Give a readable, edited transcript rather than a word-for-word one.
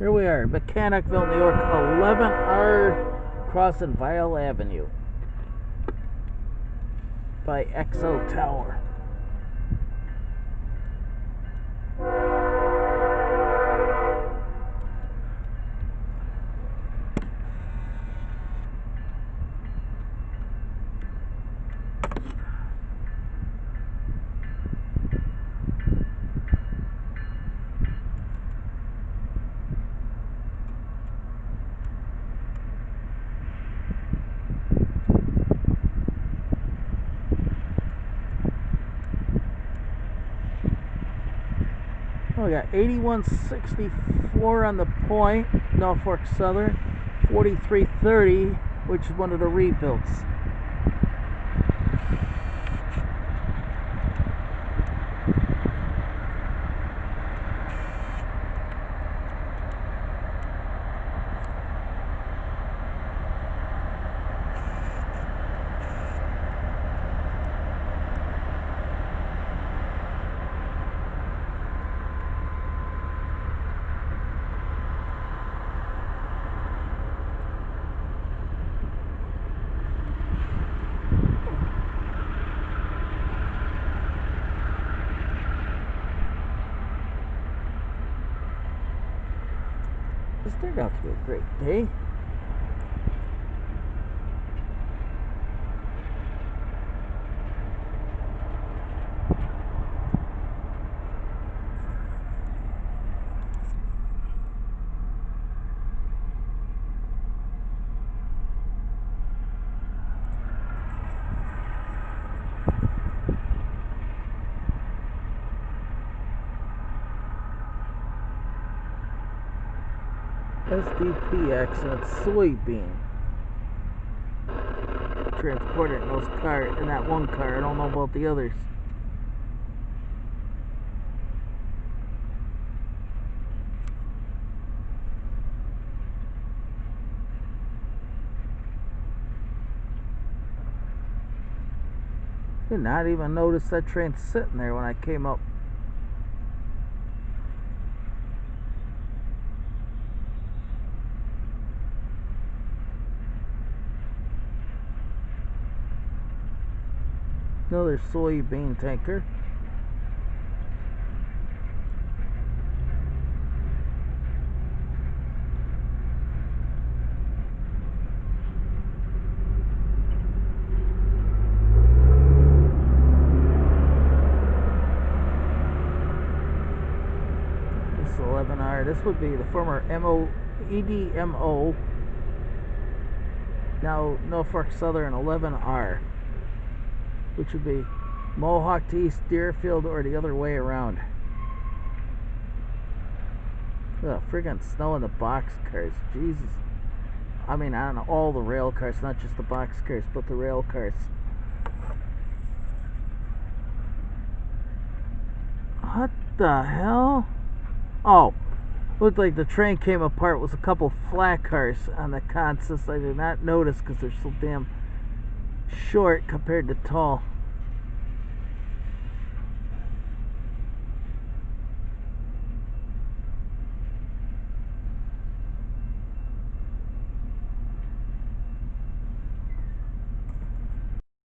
Here we are, Mechanicville, New York, 11R crossing Vial Avenue by XO Tower. We got 8164 on the point, Norfolk Southern, 4330, which is one of the rebuilds. This turned out to be a great day. SDPX and it's soybean transported in those cars, in that one car. I don't know about the others. Did not even notice that train sitting there when I came up. Another soybean tanker. This is 11R. This would be the former EDMO, now Norfolk Southern 11R. Which would be Mohawk to East Deerfield or the other way around. Ugh, friggin' snow in the box cars. Jesus. I mean, on all the rail cars, not just the box cars, but the rail cars. What the hell? Oh, looked like the train came apart. It was a couple flat cars on the consist. I did not notice because they're so damn short compared to tall.